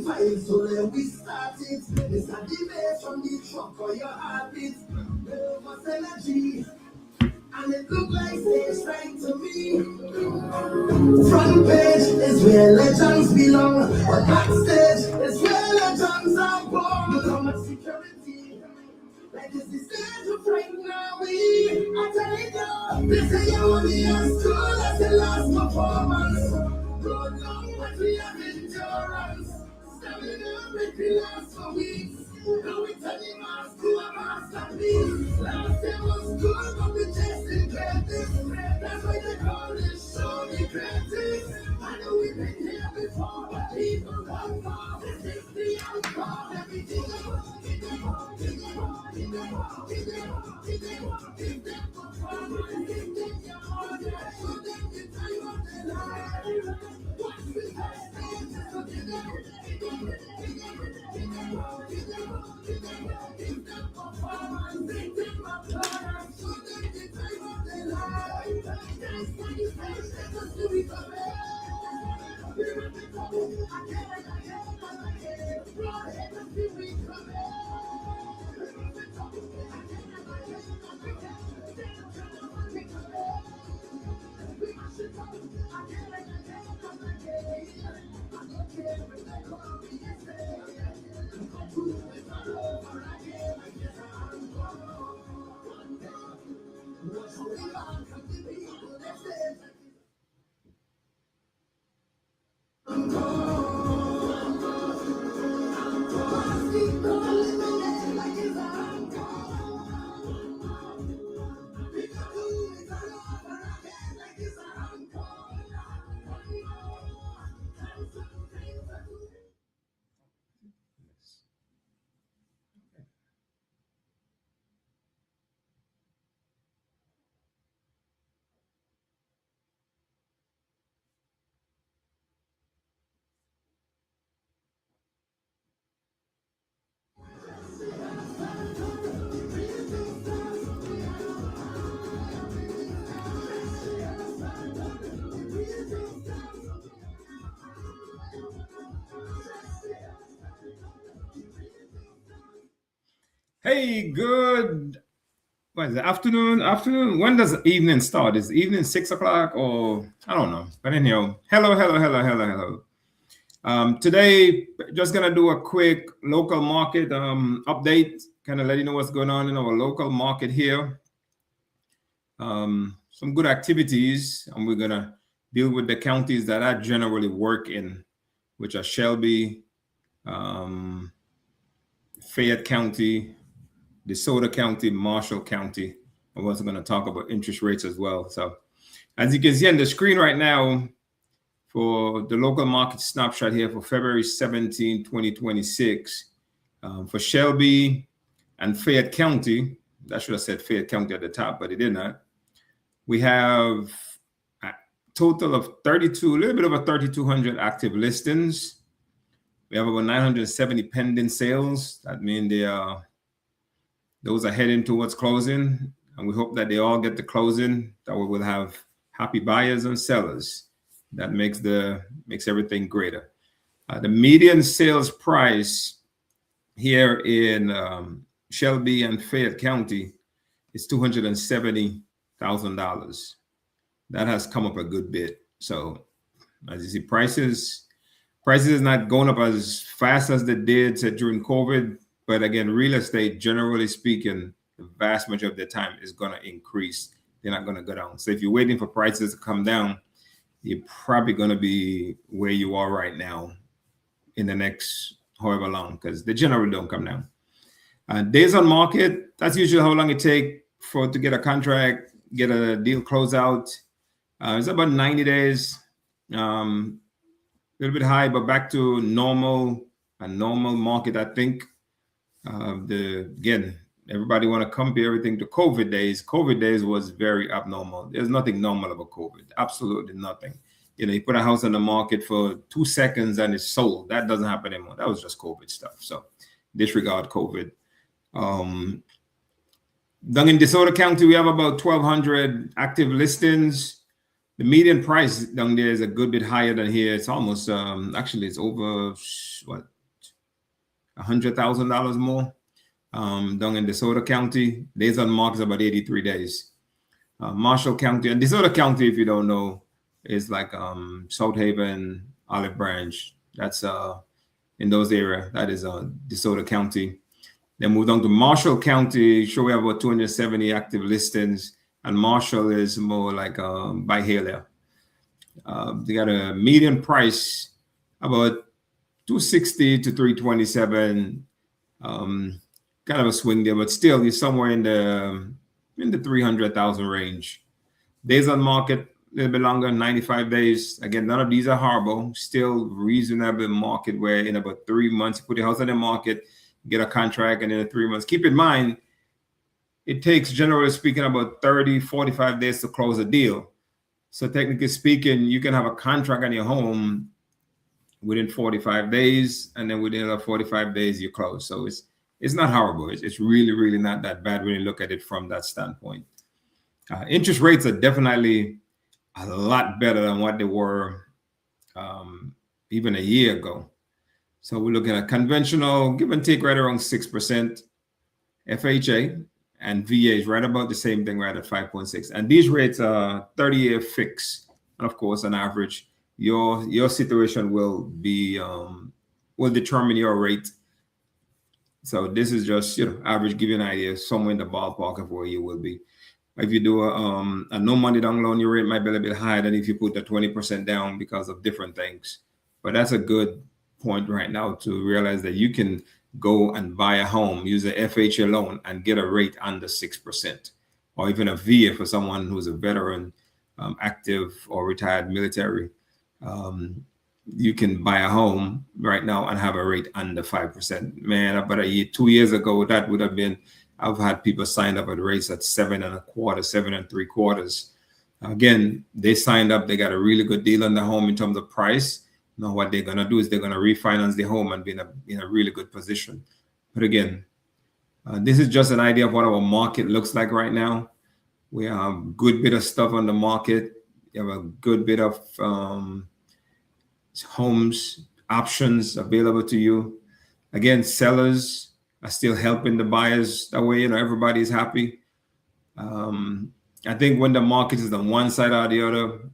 five, so let we start it. It's a debate from the truck or your heartbeat. Nervous energy, and it look like stage right to me. Front page is where legends belong, but backstage is where legends are born. Look how much security. Like it's the stage of right now, I tell you, this is your only as cool as the last performance. Road long, but we have endurance. Stamina make me last for weeks. Now we turning us to a masterpiece. Last year was good, but we chasing greatness. That's why they call this show the greatest. I know we've been here before, but people come far. This is the encore. Everything Hey, good. What is it? Afternoon. When does evening start? Is evening 6 o'clock or I don't know. But anyhow, hello. Today, just gonna do a quick local market update, kind of let you know what's going on in our local market here. Some good activities, and we're gonna deal with the counties that I generally work in, which are Shelby, Fayette County, DeSoto County, Marshall County. I'm also going to talk about interest rates as well. So as you can see on the screen right now, for the local market snapshot here for February 17, 2026, for Shelby and Fayette County, I should have said Fayette County at the top, but it did not. We have a total of 32, a little bit over 3,200 active listings. We have about 970 pending sales. That means those are heading towards closing, and we hope that they all get to closing. That we will have happy buyers and sellers. That makes everything greater. The median sales price here in Shelby and Fayette County is $270,000. That has come up a good bit. So as you see, prices is not going up as fast as they did during COVID. But again, real estate, generally speaking, the vast majority of the time is going to increase. They're not going to go down. So if you're waiting for prices to come down, you're probably going to be where you are right now in the next however long, because they generally don't come down. Days on market, that's usually how long it takes to get a contract, get a deal closed out. It's about 90 days, a little bit high, but back to a normal market, I think. Again, everybody want to compare everything to COVID days. COVID days was very abnormal. There's nothing normal about COVID. Absolutely nothing. You put a house on the market for 2 seconds and it's sold. That doesn't happen anymore. That was just COVID stuff. So disregard COVID. Down in DeSoto County, we have about 1,200 active listings. The median price down there is a good bit higher than here. It's almost, actually, it's over, $100,000 more. Down in DeSoto County, days on market is about 83 days. Marshall County, and DeSoto County, if you don't know, is like South Haven, Olive Branch. That's in those areas. That is DeSoto County. Then move on to Marshall County. Sure, we have about 270 active listings, and Marshall is more like Byhalia. They got a median price about 260 to 327. Kind of a swing there, but still, you're somewhere in the 300,000 range. Days on market a little bit longer, 95 days. Again, none of these are horrible. Still reasonable market where in about 3 months you put your house on the market, get a contract, and in 3 months. Keep in mind, it takes, generally speaking, about 30, 45 days to close a deal. So technically speaking, you can have a contract on your home within 45 days, and then within another 45 days you close. So it's not horrible. It's really, really not that bad when you look at it from that standpoint. Interest rates are definitely a lot better than what they were even a year ago. So we're looking at conventional, give and take, right around 6%. FHA and VA is right about the same thing, right at 5.6. And these rates are 30-year fixed. And of course, on average, your situation will be will determine your rate. So this is just average, give you an idea, somewhere in the ballpark of where you will be. If you do a no money down loan, your rate might be a little bit higher than if you put the 20% down because of different things. But that's a good point right now to realize that you can go and buy a home, use an FHA loan, and get a rate under 6%, or even a VA for someone who's a veteran, active or retired military. You can buy a home right now and have a rate under 5%. Man, about 2 years ago, that would have been, I've had people sign up at rates at 7.25%, 7.75%. Again, they signed up, they got a really good deal on the home in terms of price. Now what they're going to do is they're going to refinance the home and be in a really good position. But again, this is just an idea of what our market looks like right now. We have a good bit of stuff on the market. You have a good bit of homes options available to you. Again, sellers are still helping the buyers that way. Everybody's happy. I think when the market is on one side or the other,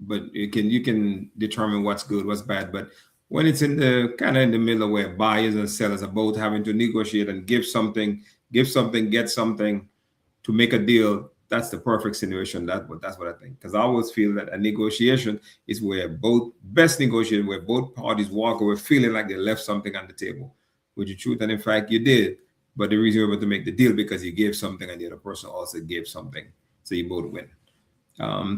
but you can determine what's good, what's bad. But when it's in the kind of in the middle where buyers and sellers are both having to negotiate and give something, get something to make a deal, that's the perfect situation. That's what I think. Because I always feel that a negotiation is where best negotiation, where both parties walk away feeling like they left something on the table, which is truth. And in fact, you did. But the reason you're able to make the deal because you gave something and the other person also gave something. So you both win.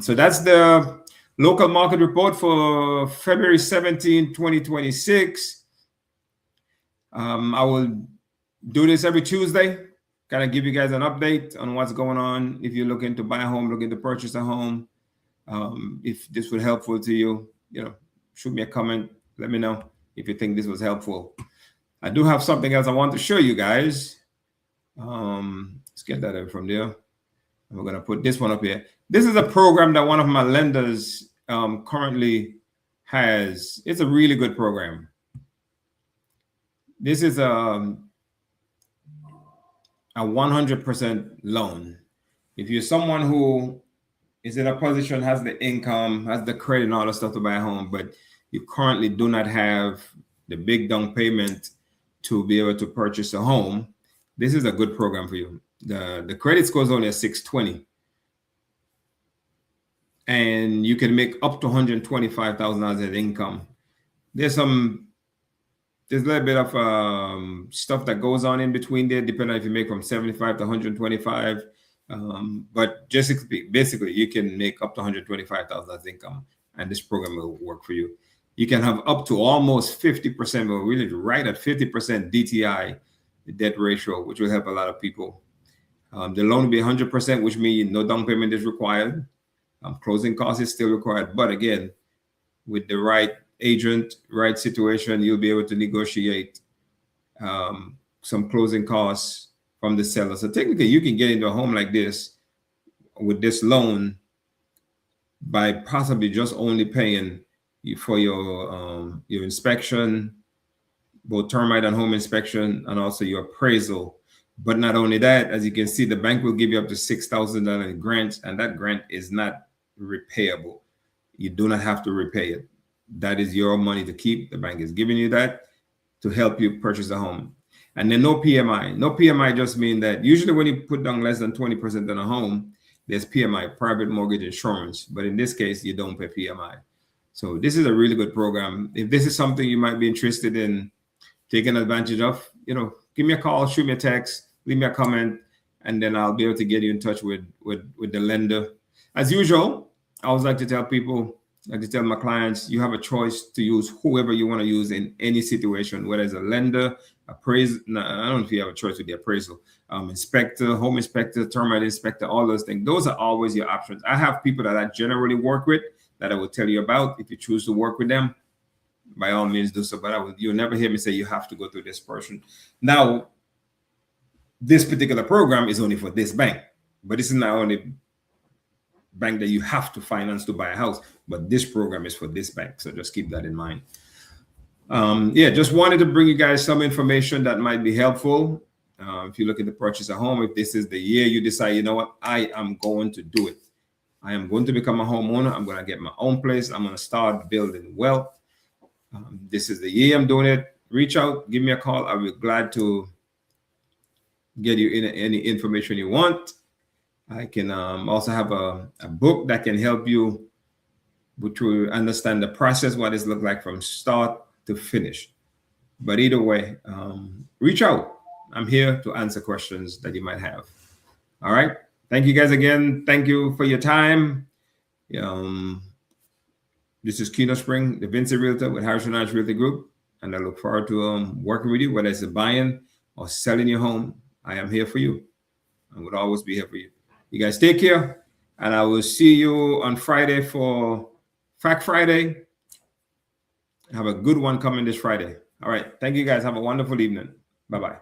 So that's the local market report for February 17, 2026. I will do this every Tuesday. Kind of give you guys an update on what's going on. If you're looking to buy a home, looking to purchase a home, if this was helpful to you, shoot me a comment. Let me know if you think this was helpful. I do have something else I want to show you guys. Let's get that in from there. We're going to put this one up here. This is a program that one of my lenders currently has. It's a really good program. This is a 100% loan. If you're someone who is in a position, has the income, has the credit and all the stuff to buy a home, but you currently do not have the big down payment to be able to purchase a home, this is a good program for you. The credit score is only a 620. And you can make up to $125,000 in income. There's a little bit of stuff that goes on in between there, depending on if you make from 75 to 125. But just basically, you can make up to $125,000 income, and this program will work for you. You can have up to almost 50%, but really right at 50% DTI, the debt ratio, which will help a lot of people. The loan will be 100%, which means no down payment is required. Closing costs is still required. But again, with the right agent, right situation, you'll be able to negotiate some closing costs from the seller. So technically, you can get into a home like this with this loan by possibly just only paying for your inspection, both termite and home inspection, and also your appraisal. But not only that, as you can see, the bank will give you up to $6,000 in grants, and that grant is not repayable. You do not have to repay it. That is your money to keep. The bank is giving you that to help you purchase a home. And then no PMI. No PMI just means that usually when you put down less than 20% on a home, there's PMI, private mortgage insurance. But in this case, you don't pay PMI. So this is a really good program. If this is something you might be interested in taking advantage of, give me a call, shoot me a text, leave me a comment, and then I'll be able to get you in touch with the lender. As usual, I always like to tell people, like to tell my clients, you have a choice to use whoever you want to use in any situation, whether it's a lender, appraiser. No, I don't know if you have a choice with the appraisal, inspector, home inspector, termite inspector, all those things. Those are always your options. I have people that I generally work with that I will tell you about. If you choose to work with them, by all means do so. But you'll never hear me say you have to go through this person. Now, this particular program is only for this bank, but this is not only bank that you have to finance to buy a house, but this program is for this bank. So just keep that in mind. Just wanted to bring you guys some information that might be helpful. If you're looking to purchase a home, if this is the year you decide, you know what, I am going to do it. I am going to become a homeowner. I'm going to get my own place. I'm going to start building wealth. This is the year I'm doing it. Reach out, give me a call. I'll be glad to get you any information you want. I can also have a book that can help you to understand the process, what it looks like from start to finish. But either way, reach out. I'm here to answer questions that you might have. All right. Thank you guys again. Thank you for your time. This is Keno Spring, the Vincent Realtor with Harrison Ranch Realty Group. And I look forward to working with you, whether it's buying or selling your home. I am here for you. I would always be here for you. You guys take care, and I will see you on Friday for Fact Friday. Have a good one coming this Friday. All right. Thank you guys. Have a wonderful evening. Bye-bye.